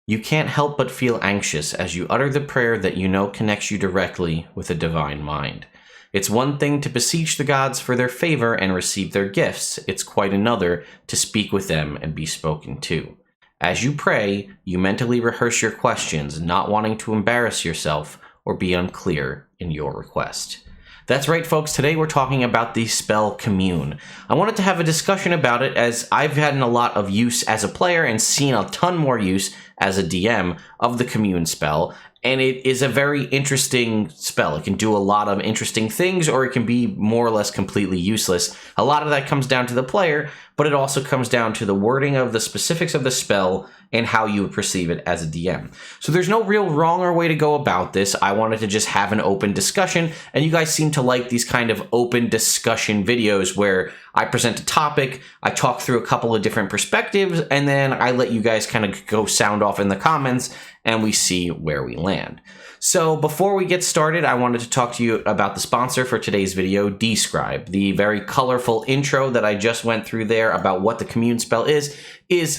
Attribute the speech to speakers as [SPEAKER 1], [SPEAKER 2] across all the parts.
[SPEAKER 1] You can't help but feel anxious as you utter the prayer that you know connects you directly with a divine mind. It's one thing to beseech the gods for their favor and receive their gifts. It's quite another to speak with them and be spoken to. As you pray, you mentally rehearse your questions, not wanting to embarrass yourself or be unclear in your request. That's right, folks. Today we're talking about the spell Commune. I wanted to have a discussion about it as I've had a lot of use as a player and seen a ton more use as a DM of the Commune spell. And it is a very interesting spell. It can do a lot of interesting things, or it can be more or less completely useless. A lot of that comes down to the player, but it also comes down to the wording of the specifics of the spell and how you would perceive it as a DM. So there's no real wrong or way to go about this. I wanted to just have an open discussion, and you guys seem to like these kind of open discussion videos where I present a topic, I talk through a couple of different perspectives, and then I let you guys kind of go sound off in the comments, and we see where we land. So before we get started, I wanted to talk to you about the sponsor for today's video, Describe. The very colorful intro that I just went through there about what the Commune spell is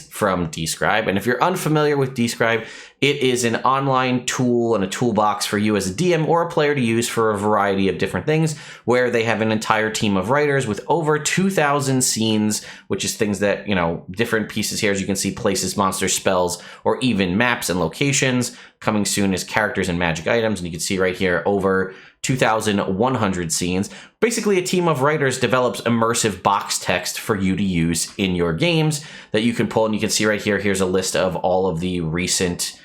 [SPEAKER 1] from Describe. And if you're unfamiliar with Describe, it is an online tool and a toolbox for you as a DM or a player to use for a variety of different things, where they have an entire team of writers with over 2,000 scenes, which is things that, different pieces here, as you can see, places, monsters, spells, or even maps and locations. Coming soon is characters and magic items, and you can see right here over 2,100 scenes. Basically, a team of writers develops immersive box text for you to use in your games that you can pull, and you can see right here, here's a list of all of the recent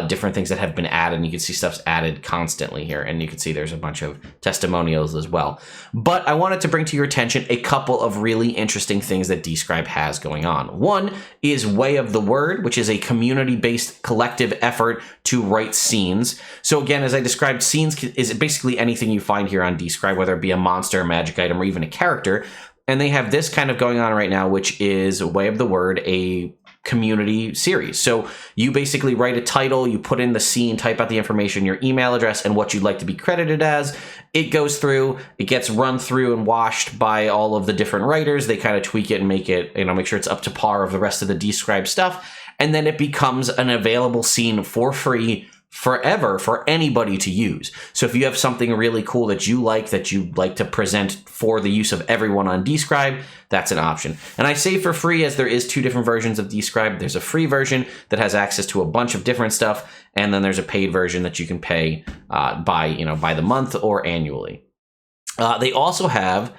[SPEAKER 1] different things that have been added, and you can see stuff's added constantly here, and you can see there's a bunch of testimonials as well. But I wanted to bring to your attention a couple of really interesting things that Describe has going on. One is Way of the Word, which is a community-based collective effort to write scenes. So again, as I described, scenes is basically anything you find here on Describe, whether it be a monster, a magic item, or even a character. And they have this kind of going on right now, which is Way of the Word, a community series. So you basically write a title, you put in the scene, type out the information, your email address, and what you'd like to be credited as. It goes through, it gets run through and washed by all of the different writers. They kind of tweak it and make it, make sure it's up to par of the rest of the Describe stuff. And then it becomes an available scene for free forever for anybody to use. So if you have something really cool that you like to present for the use of everyone on Describe, that's an option. And I say for free as there is two different versions of Describe. There's a free version that has access to a bunch of different stuff, and then there's a paid version that you can pay by the month or annually. They also have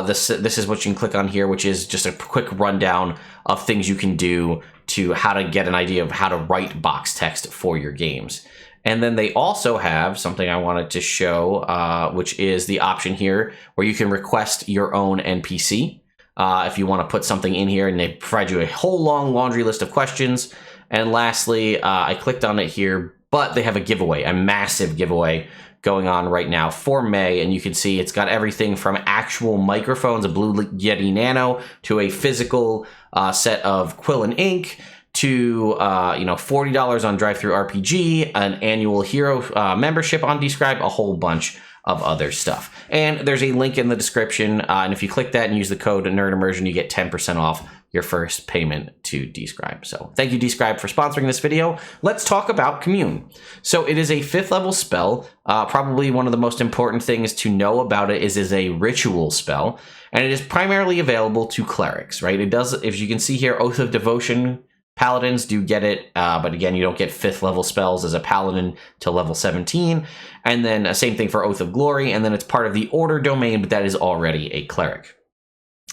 [SPEAKER 1] this is what you can click on here, which is just a quick rundown of things you can do to how to get an idea of how to write box text for your games. And then they also have something I wanted to show, which is the option here where you can request your own NPC if you want to put something in here, and they provide you a whole long laundry list of questions. And lastly, I clicked on it here, but they have a giveaway, a massive giveaway going on right now for May, and you can see it's got everything from actual microphones, a Blue Yeti Nano, to a physical set of quill and ink, to $40 on DriveThruRPG, an annual hero membership on Describe, a whole bunch of other stuff. And there's a link in the description, and if you click that and use the code NerdImmersion, you get 10% off your first payment to Describe. So thank you, Describe, for sponsoring this video. Let's talk about Commune. So it is a 5th level spell. Probably one of the most important things to know about it is a ritual spell, and it is primarily available to clerics, right? It does, if you can see here, Oath of Devotion paladins do get it, but again, you don't get 5th level spells as a paladin till level 17. And then same thing for Oath of Glory, and then it's part of the Order domain, but that is already a cleric.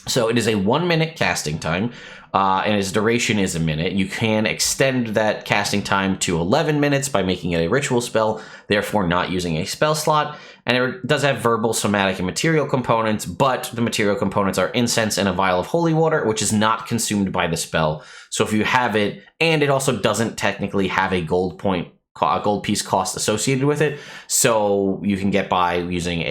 [SPEAKER 1] So it is a 1-minute casting time, and its duration is a minute. You can extend that casting time to 11 minutes by making it a ritual spell, therefore not using a spell slot. And it does have verbal, somatic, and material components, but the material components are incense and a vial of holy water, which is not consumed by the spell. So if you have it, and it also doesn't technically have a gold piece cost associated with it, so you can get by using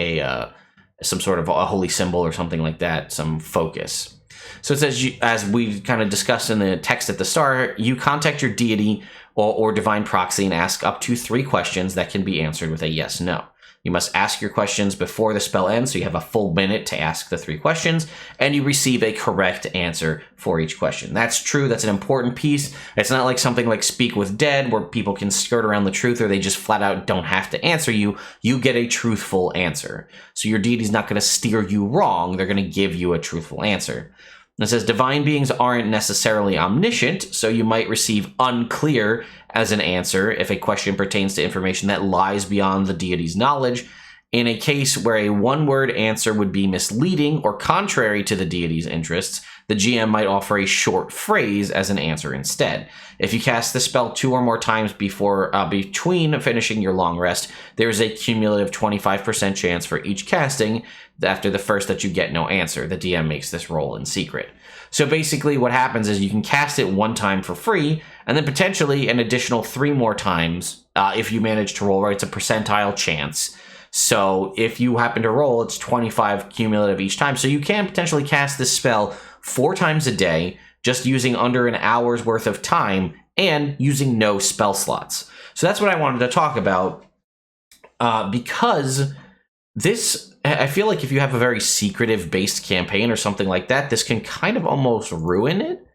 [SPEAKER 1] some sort of a holy symbol or something like that, some focus. So it says, as we kind of discussed in the text at the start, you contact your deity or divine proxy and ask up to 3 questions that can be answered with a yes, no. You must ask your questions before the spell ends, so you have a full minute to ask the 3 questions, and you receive a correct answer for each question. That's true. That's an important piece. It's not like something like Speak with Dead, where people can skirt around the truth, or they just flat out don't have to answer you. You get a truthful answer. So your deity's not going to steer you wrong. They're going to give you a truthful answer. It says divine beings aren't necessarily omniscient, so you might receive unclear as an answer if a question pertains to information that lies beyond the deity's knowledge. In a case where a one-word answer would be misleading or contrary to the deity's interests, the GM might offer a short phrase as an answer instead. If you cast the spell 2 or more times between finishing your long rest, there is a cumulative 25% chance for each casting after the first that you get no answer. The DM makes this roll in secret. So basically what happens is you can cast it 1 time for free, and then potentially an additional 3 more times if you manage to roll right. It's a percentile chance. So if you happen to roll, it's 25 cumulative each time. So you can potentially cast this spell 4 times a day, just using under an hour's worth of time and using no spell slots. So that's what I wanted to talk about because this, I feel like if you have a very secretive based campaign or something like that, this can kind of almost ruin it.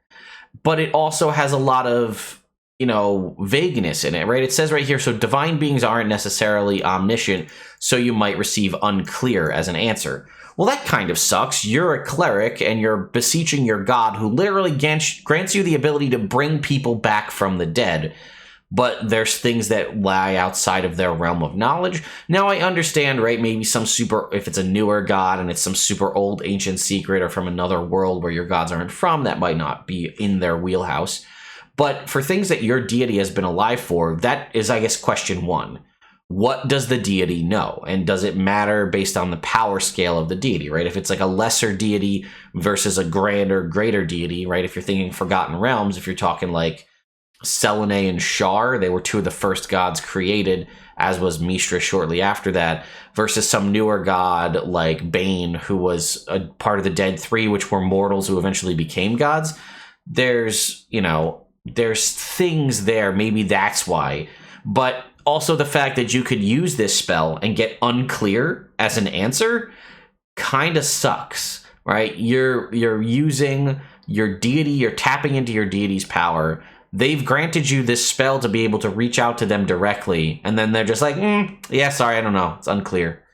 [SPEAKER 1] But it also has a lot of, vagueness in it, right? It says right here, so divine beings aren't necessarily omniscient, so you might receive unclear as an answer. Well, that kind of sucks. You're a cleric and you're beseeching your god who literally grants you the ability to bring people back from the dead. But there's things that lie outside of their realm of knowledge. Now, I understand, right? Maybe if it's a newer god and it's some super old ancient secret or from another world where your gods aren't from, that might not be in their wheelhouse. But for things that your deity has been alive for, that is, I guess, question 1. What does the deity know? And does it matter based on the power scale of the deity, right? If it's like a lesser deity versus a grander, greater deity, right? If you're thinking Forgotten Realms, if you're talking like Selene and Shar, they were 2 of the first gods created, as was Mishra shortly after that, versus some newer god like Bane, who was a part of the Dead 3, which were mortals who eventually became gods. There's things there, maybe that's why. But also the fact that you could use this spell and get unclear as an answer kind of sucks, right? You're using your deity, you're tapping into your deity's power. They've granted you this spell to be able to reach out to them directly, and then they're just like, yeah, sorry, I don't know, it's unclear.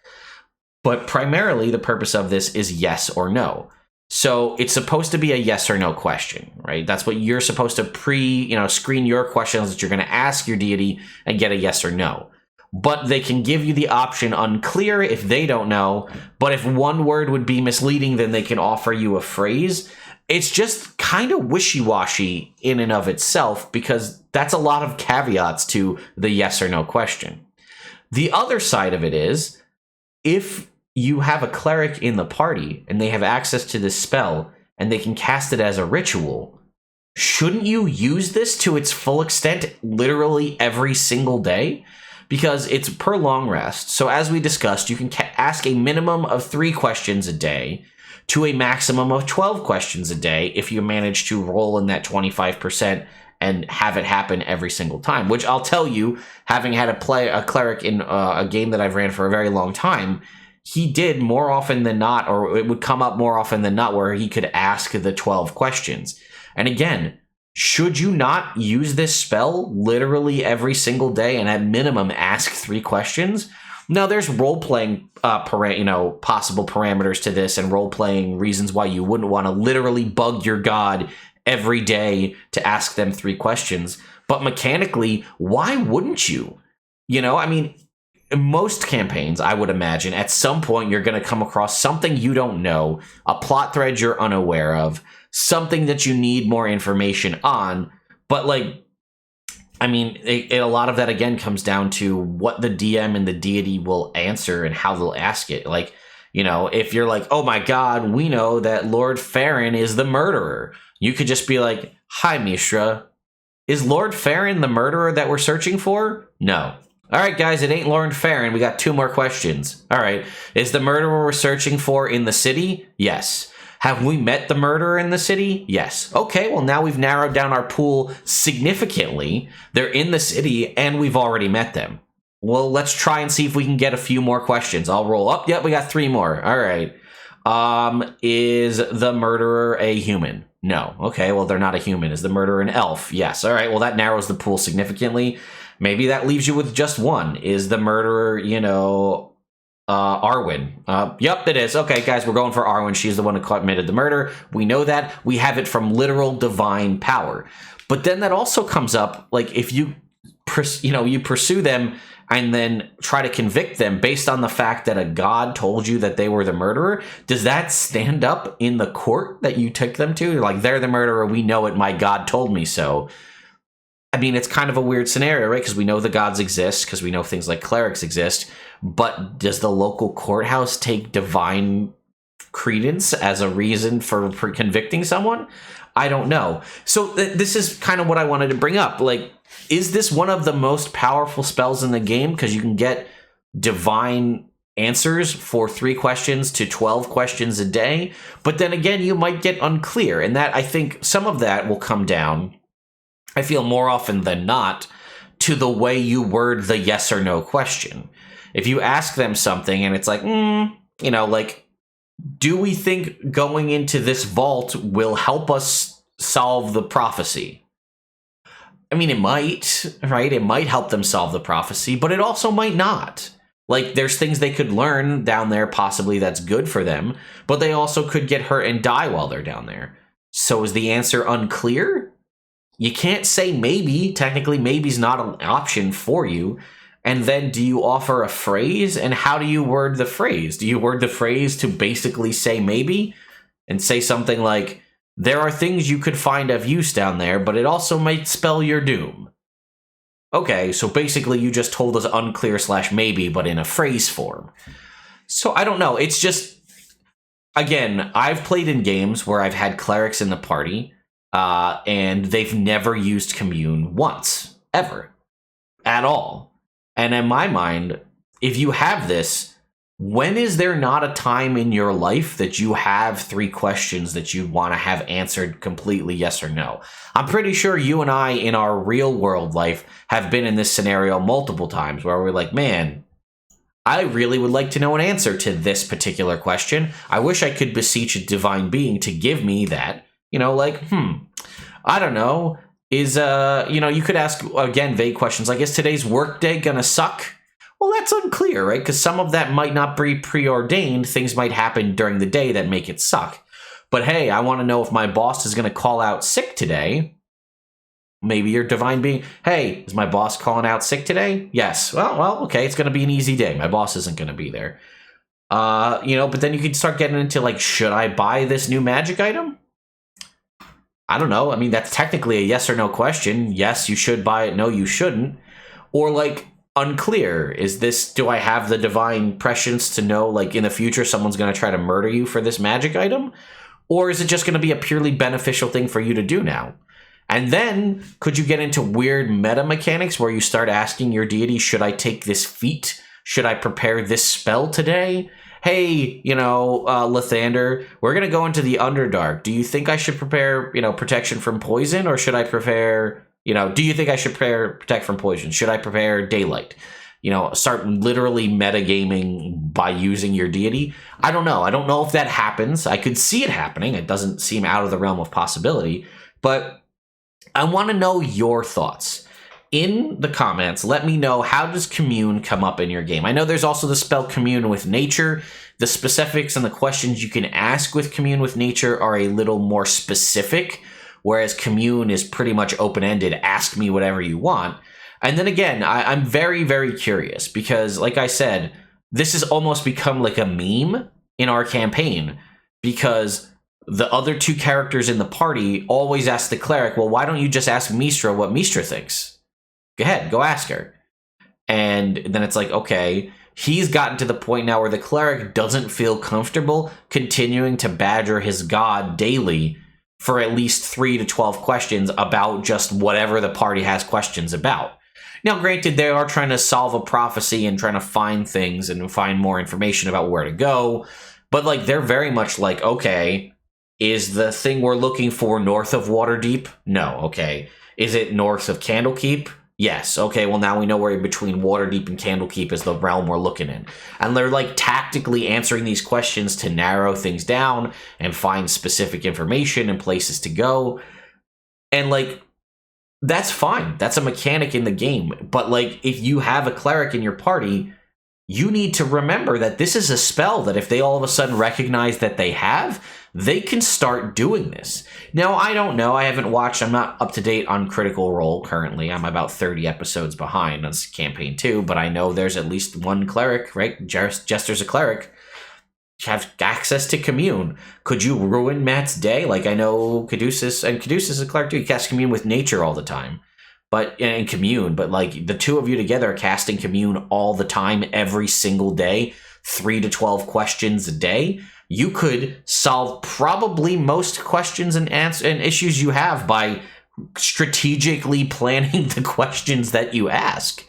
[SPEAKER 1] But primarily the purpose of this is yes or no. So it's supposed to be a yes or no question, right? That's what you're supposed to screen your questions that you're going to ask your deity and get a yes or no. But they can give you the option unclear if they don't know. But if one word would be misleading, then they can offer you a phrase. It's just kind of wishy-washy in and of itself, because that's a lot of caveats to the yes or no question. The other side of it is, if you have a cleric in the party and they have access to this spell and they can cast it as a ritual, shouldn't you use this to its full extent literally every single day? Because it's per long rest. So as we discussed, you can ask a minimum of 3 questions a day to a maximum of 12 questions a day if you manage to roll in that 25% and have it happen every single time. Which I'll tell you, having had a cleric in a game that I've ran for a very long time, he did more often than not, or it would come up more often than not, where he could ask the 12 questions. And again, should you not use this spell literally every single day and at minimum ask 3 questions? Now, there's role-playing possible parameters to this, and role-playing reasons why you wouldn't want to literally bug your god every day to ask them 3 questions. But mechanically, why wouldn't you? In most campaigns, I would imagine, at some point you're going to come across something you don't know, a plot thread you're unaware of, something that you need more information on. But a lot of that again comes down to what the DM and the deity will answer and how they'll ask it. If you're like, oh my god, we know that Lord Farron is the murderer, you could just be like, hi Mishra, is Lord Farron the murderer that we're searching for? No. All right, guys, it ain't Lord Farron. We got 2 more questions. All right. Is the murderer we're searching for in the city? Yes. Have we met the murderer in the city? Yes. Okay, well, now we've narrowed down our pool significantly. They're in the city, and we've already met them. Well, let's try and see if we can get a few more questions. I'll roll up. Yep, we got 3 more. All right. Is the murderer a human? No. Okay, well, they're not a human. Is the murderer an elf? Yes. All right, well, that narrows the pool significantly. Maybe that leaves you with just one. Is the murderer, Arwen? Yep, it is. Okay, guys, we're going for Arwen. She's the one who committed the murder. We know that. We have it from literal divine power. But then that also comes up, like, if you pursue them and then try to convict them based on the fact that a god told you that they were the murderer, does that stand up in the court that you took them to? You're like, they're the murderer, we know it, my god told me so. I mean, it's kind of a weird scenario, right? Because we know the gods exist, because we know things like clerics exist, but does the local courthouse take divine credence as a reason for convicting someone? I don't know. So this is kind of what I wanted to bring up. Like, is this one of the most powerful spells in the game? Because you can get divine answers for 3 questions to 12 questions a day. But then again, you might get unclear. And that, I think some of that will come down, I feel more often than not, to the way you word the yes or no question. If you ask them something and it's like, do we think going into this vault will help us solve the prophecy? I mean, it might, right? It might help them solve the prophecy, but it also might not. Like, there's things they could learn down there, possibly that's good for them, but they also could get hurt and die while they're down there. So is the answer unclear? You can't say maybe. Technically, maybe's not an option for you. And then do you offer a phrase? And how do you word the phrase? Do you word the phrase to basically say maybe? And say something like, there are things you could find of use down there, but it also might spell your doom. Okay, so basically you just told us unclear / maybe, but in a phrase form. So I don't know. It's just, again, I've played in games where I've had clerics in the party, and they've never used Commune once, ever, at all. And in my mind, if you have this, when is there not a time in your life that you have 3 questions that you want to have answered completely yes or no? I'm pretty sure you and I in our real world life have been in this scenario multiple times where we're like, man, I really would like to know an answer to this particular question. I wish I could beseech a divine being to give me that. I don't know. You could ask, again, vague questions like, is today's workday gonna suck? Well, that's unclear, right? Because some of that might not be preordained. Things might happen during the day that make it suck. But hey, I want to know if my boss is going to call out sick today. Maybe your divine being, hey, is my boss calling out sick today? Yes. Well, okay, it's going to be an easy day. My boss isn't going to be there. But then you could start getting into like, should I buy this new magic item? I don't know. I mean, that's technically a yes or no question. Yes, you should buy it. No, you shouldn't. Or like, unclear. Do I have the divine prescience to know, like, in the future someone's going to try to murder you for this magic item? Or is it just going to be a purely beneficial thing for you to do now? And then, could you get into weird meta mechanics where you start asking your deity, should I take this feat? Should I prepare this spell today? Hey, Lathander, we're going to go into the Underdark. Do you think I should prepare, protection from poison? Or should I prepare... do you think I should protect from poison? Should I prepare daylight? Start literally metagaming by using your deity. I don't know. I don't know if that happens. I could see it happening. It doesn't seem out of the realm of possibility. But I want to know your thoughts. In the comments, let me know, how does Commune come up in your game? I know there's also the spell Commune with Nature. The specifics and the questions you can ask with Commune with Nature are a little more specific, whereas Commune is pretty much open-ended. Ask me whatever you want. And then again, I'm very, very curious because, like I said, this has almost become like a meme in our campaign because the other 2 characters in the party always ask the cleric, well, why don't you just ask Mistra what Mistra thinks? Go ahead, go ask her. And then it's like, okay, he's gotten to the point now where the cleric doesn't feel comfortable continuing to badger his god daily for at least 3 to 12 questions about just whatever the party has questions about. Now, granted, they are trying to solve a prophecy and trying to find things and find more information about where to go, but like they're very much like, okay, is the thing we're looking for north of Waterdeep? No, okay. Is it north of Candlekeep? Yes. Okay, well, now we know where between Waterdeep and Candlekeep is the realm we're looking in. And they're like tactically answering these questions to narrow things down and find specific information and places to go. And like, that's fine. That's a mechanic in the game. But like, if you have a cleric in your party, you need to remember that this is a spell that if they all of a sudden recognize that they have, they can start doing this. Now, I don't know. I haven't watched. I'm not up to date on Critical Role currently. I'm about 30 episodes behind on campaign 2, but I know there's at least one cleric, right? Jester's a cleric. Have access to Commune. Could you ruin Matt's day? Like, I know Caduceus is a cleric too. He casts Commune with nature all the time. But in Commune, but like the two of you together are casting Commune all the time, every single day, 3 to 12 questions a day. You could solve probably most questions and issues you have by strategically planning the questions that you ask.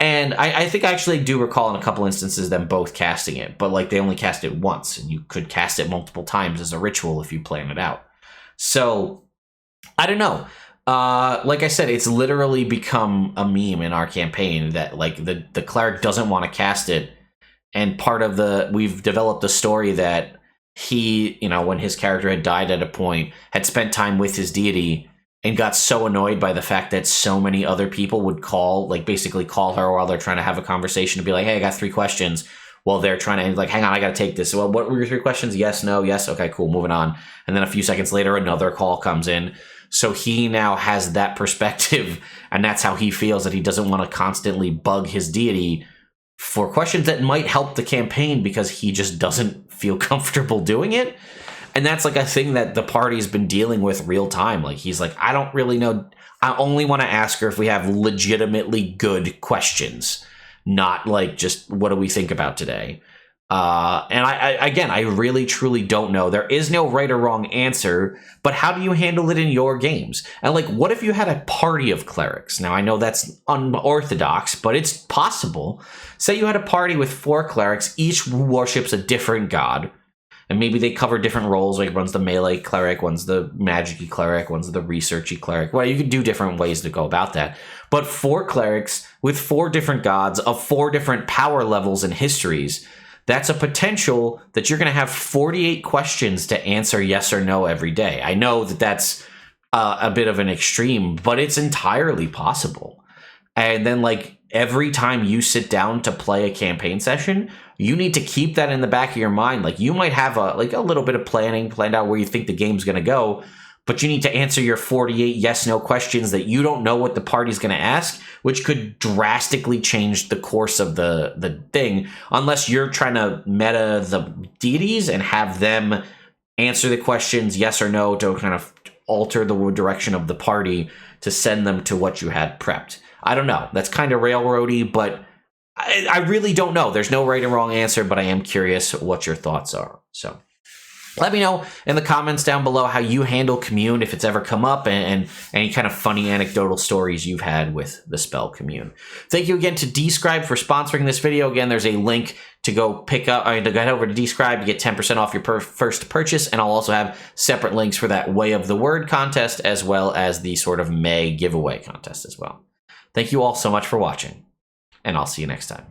[SPEAKER 1] And I think I actually do recall in a couple instances them both casting it, but like they only cast it once, and you could cast it multiple times as a ritual if you plan it out. So I don't know. Like I said, it's literally become a meme in our campaign that like the cleric doesn't want to cast it. And part of we've developed a story that he, when his character had died at a point, had spent time with his deity and got so annoyed by the fact that so many other people would basically call her while they're trying to have a conversation to be like, hey, I got 3 questions. Well, they're trying to like, hang on, I got to take this. Well, what were your 3 questions? Yes, no, yes. Okay, cool. Moving on. And then a few seconds later, another call comes in. So he now has that perspective, and that's how he feels, that he doesn't want to constantly bug his deity for questions that might help the campaign because he just doesn't feel comfortable doing it. And that's like a thing that the party's been dealing with real time. Like, he's like, I don't really know. I only want to ask her if we have legitimately good questions, not like just what do we think about today. And I really, truly don't know. There is no right or wrong answer, but how do you handle it in your games? And like, what if you had a party of clerics? Now, I know that's unorthodox, but it's possible. Say you had a party with 4 clerics, each worships a different god. And maybe they cover different roles, like one's the melee cleric, one's the magic-y cleric, one's the researchy cleric. Well, you could do different ways to go about that. But 4 clerics with 4 different gods of 4 different power levels and histories, that's a potential that you're going to have 48 questions to answer yes or no every day. I know that that's a bit of an extreme, but it's entirely possible. And then, like, every time you sit down to play a campaign session, you need to keep that in the back of your mind. Like, you might have a little bit of planned out where you think the game's going to go, but you need to answer your 48 yes-no questions that you don't know what the party's going to ask, which could drastically change the course of the thing, unless you're trying to meta the deities and have them answer the questions yes or no to kind of alter the direction of the party to send them to what you had prepped. I don't know. That's kind of railroady, but I really don't know. There's no right and wrong answer, but I am curious what your thoughts are. So let me know in the comments down below how you handle Commune, if it's ever come up, and any kind of funny anecdotal stories you've had with the spell Commune. Thank you again to Describe for sponsoring this video. Again, there's a link to go pick up, to head over to Describe to get 10% off your first purchase, and I'll also have separate links for that Way of the Word contest, as well as the sort of May giveaway contest as well. Thank you all so much for watching, and I'll see you next time.